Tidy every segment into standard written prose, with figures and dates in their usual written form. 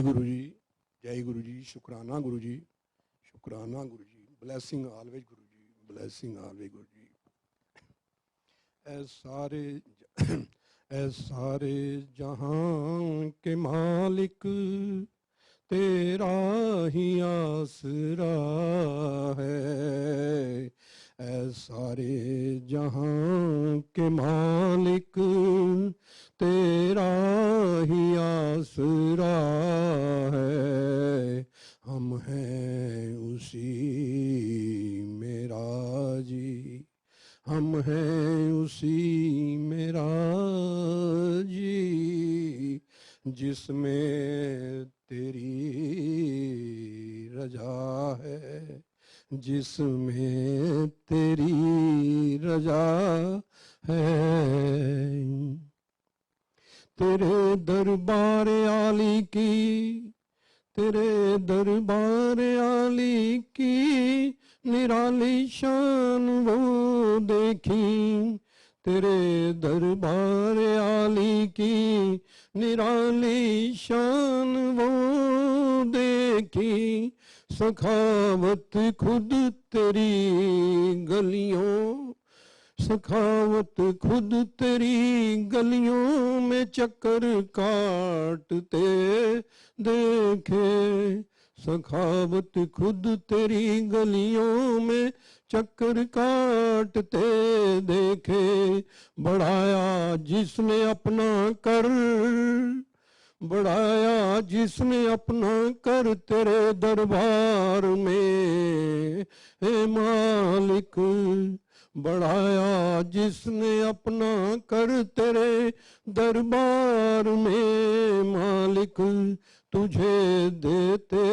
जय गुरु जी, जय गुरु जी, शुक्राना गुरु जी, शुक्राना गुरु जी, ब्लेसिंग ऑलवेज गुरु जी, ब्लेसिंग ऑलवेज गुरु जी। ऐ सारे जहां के मालिक तेरा ही आसरा है। ऐ सारे जहां के मालिक तेरा ही आसरा है। हम हैं उसी मेरा जी, हम हैं उसी मेरा जी, जिसमें तेरी रजा है, जिसमें तेरी रजा है। तेरे दरबार आली की, तेरे दरबार आली की निराली शान वो देखी, तेरे दरबार आली की निराली शान वो देखी। सखावत खुद तेरी गलियों, सखावत खुद तेरी गलियों में चक्कर काटते देखे। सखावत खुद तेरी गलियों में चक्कर काटते देखे। बढ़ाया जिसने अपना कर, बढ़ाया जिसने अपना कर तेरे दरबार में हे मालिक। बढ़ाया जिसने अपना कर तेरे दरबार में मालिक। तुझे देते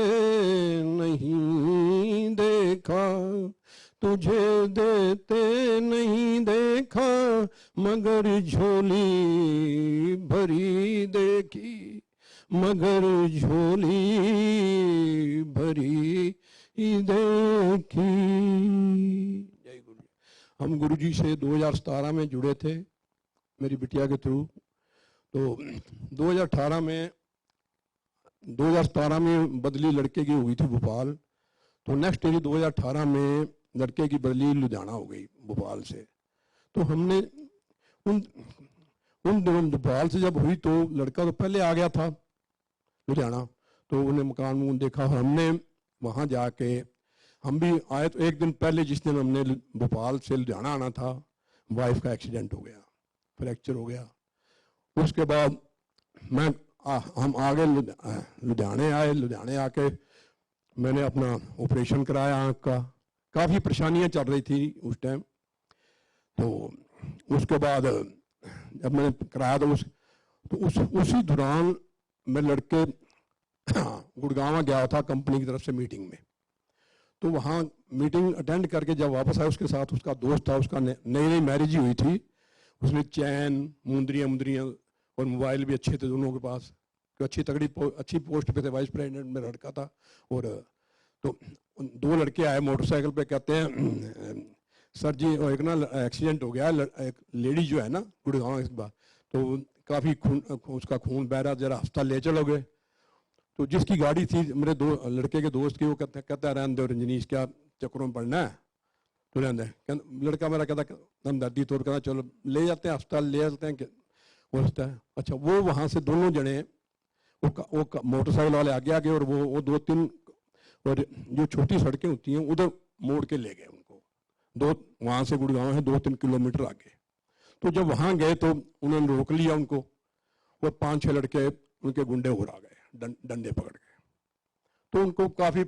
नहीं देखा, तुझे देते नहीं देखा, मगर झोली भरी देखी, मगर झोली भरी देखी। जय गुरु। हम गुरुजी से 2017 में जुड़े थे मेरी बिटिया के थ्रू। तो 2017 में बदली लड़के की हुई थी भोपाल। तो नेक्स्ट ईयर 2018 में लड़के की बदली लुधियाना हो गई भोपाल से। तो हमने उन भोपाल से जब हुई तो लड़का तो पहले आ गया था लुधियाना। तो उन्हें मकान देखा, हमने वहाँ जाके हम भी आए। तो एक दिन पहले जिस दिन हमने भोपाल से लुधियाना आना था, वाइफ का एक्सीडेंट हो गया, फ्रैक्चर हो गया। उसके बाद हम आगे लुधियाने आए। लुधियाने आके मैंने अपना ऑपरेशन कराया आँख का। काफ़ी परेशानियां चल रही थी उस टाइम। तो उसके बाद जब मैंने कराया तो उसी दौरान मैं लड़के गुड़गांव गया था कंपनी की तरफ से मीटिंग में। तो वहाँ मीटिंग अटेंड करके जब वापस आया, उसके साथ उसका दोस्त था, उसका नई नई मैरिज ही हुई थी। उसने चैन मुंदरियाँ और मोबाइल भी अच्छे थे दोनों के पास। तो अच्छी पोस्ट पे थे, वाइस प्रेसिडेंट में लड़का था। और तो दो लड़के आए मोटरसाइकिल पे, कहते हैं सर जी एक ना एक्सीडेंट हो गया, एक लेडी जो है ना गुड़गांव के बाद, तो काफ़ी उसका खून बह रहा, जरा अस्पताल ले चलोगे। तो जिसकी गाड़ी थी मेरे लड़के के दोस्त की, वो कहता रहने दो रंजनीश, क्या चक्करों में पड़ना है, तो रहने दे। लड़का मेरा कहता हमदर्दी तौर कहता चलो ले जाते हैं अस्पताल, ले जाते हैं। होता है अच्छा, वो वहाँ से दोनों जने वो मोटरसाइकिल वाले आगे आगे और वो 2-3 और जो छोटी सड़कें होती हैं उधर मोड़ के ले गए उनको। वहाँ से गुड़गांव है 2-3 किलोमीटर आगे। तो जब वहाँ गए तो उन्होंने रोक लिया उनको, और 5-6 लड़के उनके गुंडे और आ गए डंडे पकड़ के। तो उनको काफ़ी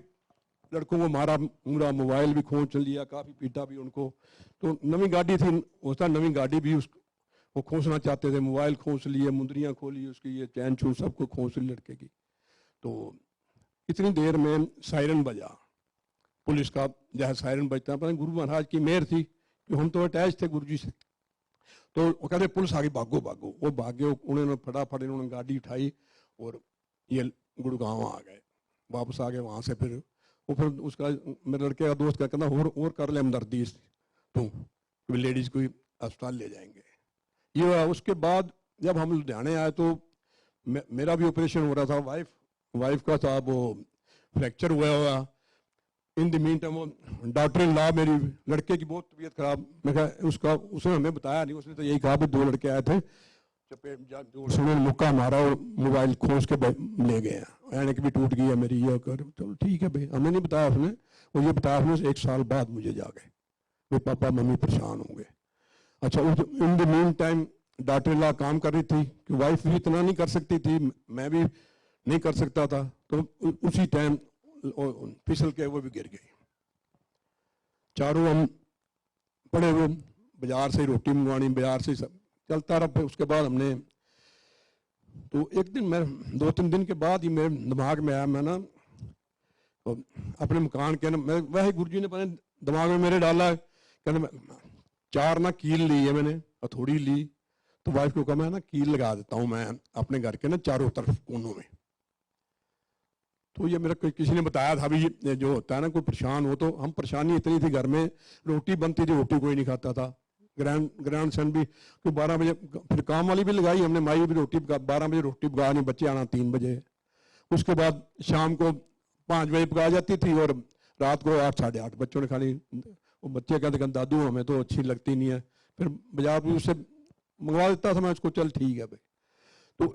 लड़कों को मारा मुरा, मोबाइल भी खोज लिया, काफ़ी पीटा भी उनको। तो नवी गाड़ी थी, होता नवी गाड़ी भी वो खोसना चाहते थे, मोबाइल खोस लिए, मुंदरियाँ खोली उसकी, ये चैन छू सबको खोस ली लड़के की। तो इतनी देर में सायरन बजा पुलिस का, जहाँ सायरन बजता है, गुरु महाराज की मेहर थी कि हम तो अटैच थे गुरु जी से। तो वो कहते पुलिस आ गई, भागो भागो। वो भागे, उन्होंने फटाफट इन्होंने गाड़ी उठाई और ये गुड़गांव आ गए, वापस आ गए। वहाँ से फिर उसका मेरे लड़के का दोस्त कहता और कर ले हमदर्दी तू, लेडीज को अस्पताल ले जाएंगे। ये उसके बाद जब हम लुधियाने आए तो मेरा भी ऑपरेशन हो रहा था, वाइफ वाइफ का था वो फ्रैक्चर हुआ हुआ। इन द मीन टाइम वो डॉक्टर इन लॉ, मेरी लड़के की बहुत तबीयत खराब, मैं कहा उसका, उसने हमें बताया नहीं, उसने तो यही कहा कि 2 लड़के आए थे, उन्होंने मुक्का मारा और मोबाइल खोज के ले गए हैं, ऐनक भी टूट गई है मेरी, ये कर, चलो ठीक है भाई, हमें नहीं बताया उसने, वो ये बताया उसने 1 साल बाद मुझे जाके, मेरे पापा मम्मी परेशान होंगे। अच्छा, in the mean time doctor in law काम कर रही थी कि वाइफ भी इतना नहीं कर सकती थी, मैं भी नहीं कर सकता था, तो उसी टाइम फिसल के वो भी गिर गई। चारों हम पड़े हुए, बाजार से रोटी मंगवानी, बाजार से सब चलता रहा। फिर उसके बाद हमने, तो एक दिन मैं 2-3 दिन के बाद ही मेरे दिमाग में आया, मैं ना अपने मकान के ना, मैं वही गुरुजी ने पता दिमाग में मेरे डाला, कहना 4 ना कील ली है मैंने, हथौड़ी ली, तो वाइफ को कहा मैं ना कील लगा देता हूँ मैं अपने घर के ना चारों तरफ कोनों में। तो ये मेरा किसी ने बताया था, भी ये जो होता है ना, कोई परेशान हो तो, हम परेशानी इतनी थी घर में, रोटी बनती थी, रोटी कोई नहीं खाता था, ग्रैंड सन भी 12 बजे, फिर काम वाली भी लगाई हमने, माई भी रोटी 12 बजे रोटी पकानी, बच्चे आना 3 बजे, उसके बाद शाम को 5 बजे पका जाती थी, और रात को 8-8:30 बच्चों ने खानी। वो बच्चे कहते दादू हमें तो अच्छी लगती नहीं है, फिर बाजार भी उससे मंगवा देता था मैं उसको, चल ठीक है भाई। तो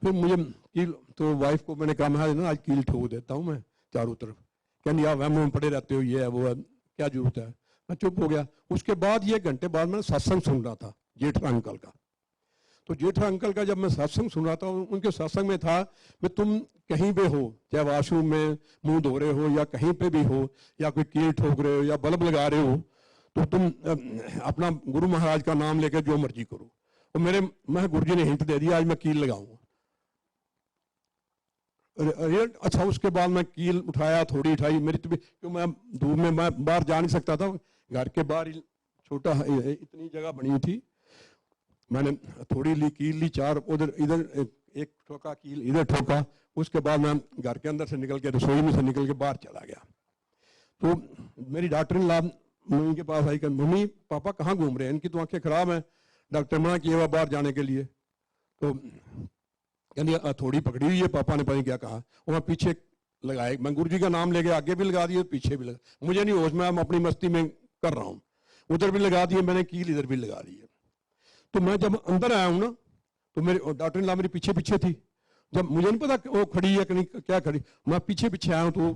फिर मुझे कील, तो वाइफ को मैंने कहा मैं ना आज कील ठोक देता हूँ मैं चारों तरफ, कहनी आप वह में पड़े रहते हो, ये है वो है, क्या जरूरत है, मैं चुप हो गया। उसके बाद ये घंटे बाद मैंने सत्संग सुन रहा था जेठा अंकल का, तो जेठा अंकल का जब मैं सत्संग सुन रहा था, उनके सत्संग में था कि तुम कहीं भी हो, चाहे वॉशरूम में मुंह धो रहे हो या कहीं पे भी हो, या कोई कील ठोक रहे हो या बल्ब लगा रहे हो, तो तुम अपना गुरु महाराज का नाम लेकर जो मर्जी करो। और मैं गुरु जी ने हिंट दे दिया आज मैं कील लगाऊंगा। अच्छा, उसके बाद मैं कील उठाया, थोड़ी उठाई, मेरी तो क्यों मैं धूप में मैं बाहर जा नहीं सकता था, घर के बाहर छोटा इतनी जगह बनी थी, मैंने थोड़ी ली, कील ली 4, उधर इधर एक ठोका कील, इधर ठोका, उसके बाद मैं घर के अंदर से निकल के, रसोई में से निकल के बाहर चला गया। तो मेरी डॉक्टर इन लॉ मम्मी के पास आई, मम्मी पापा कहाँ घूम रहे हैं, इनकी तो आंखें खराब हैं, डॉक्टर मना किया हुआ बाहर जाने के लिए। तो कहनी थोड़ी पकड़ी हुई है, पापा ने पता नहीं क्या कहा, और मैं पीछे लगाए, मैं गुरु जी का नाम लेके आगे भी लगा दिए, पीछे भी लगा, मुझे नहीं होश में, मैं अपनी मस्ती में कर रहा हूँ, उधर भी लगा दिए मैंने कील, इधर भी लगा दी है। तो मैं जब अंदर आया हूँ ना, तो मेरे डॉक्टर इन लॉ मेरे पीछे पीछे थी, जब मुझे नहीं पता वो खड़ी है कि नहीं, क्या खड़ी, मैं पीछे पीछे आया हूँ, तो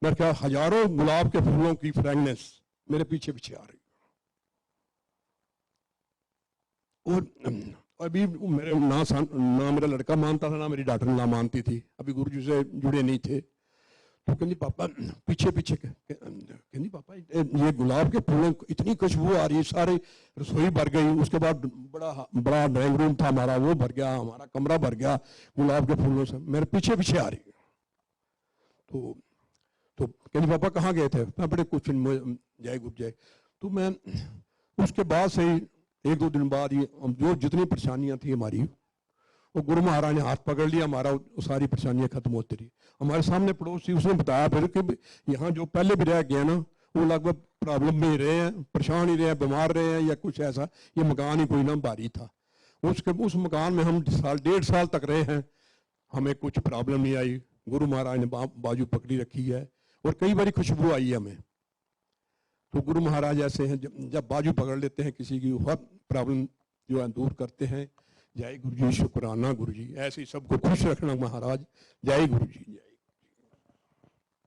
मेरे ख्याल हजारों गुलाब के फूलों की फ्रेगनेंस मेरे पीछे पीछे आ रही। और अभी मेरे ना मेरा लड़का मानता था, ना मेरी डॉक्टर इन लॉ मानती थी, अभी गुरु जी से जुड़े नहीं थे। तो कहती पापा पीछे पीछे, कहती पापा ये गुलाब के फूलों इतनी खुशबू आ रही है, सारी रसोई भर गई, उसके बाद बड़ा ड्राइंग रूम था हमारा, वो भर गया, हमारा कमरा भर गया गुलाब के फूलों से, मेरे पीछे पीछे आ रही। तो कहती पापा कहाँ गए थे, मैं बड़े कुछ जय गुरु जय। तो मैं उसके बाद से ही 1-2 दिन बाद ही जो जितनी परेशानियां थी हमारी, वो गुरु महाराज ने हाथ पकड़ लिया हमारा, सारी परेशानियां खत्म होती रही। हमारे सामने पड़ोसी, उसने बताया फिर कि यहाँ जो पहले भी रह गए ना, वो लगभग प्रॉब्लम में ही रहे हैं, परेशान ही रहे हैं, बीमार रहे हैं या कुछ ऐसा, ये मकान ही कोई ना भारी था। उस मकान में हम 1.5 साल तक रहे हैं, हमें कुछ प्रॉब्लम नहीं आई, गुरु महाराज ने बाजू पकड़ी रखी है, और कई बार खुशबू आई है हमें। तो गुरु महाराज ऐसे हैं, जब बाजू पकड़ लेते हैं किसी की, हर प्रॉब्लम जो है दूर करते हैं। जय गुरु जी, शुक्राना गुरु जी, ऐसे ही सबको खुश रखना महाराज। जय गुरु जी, जय।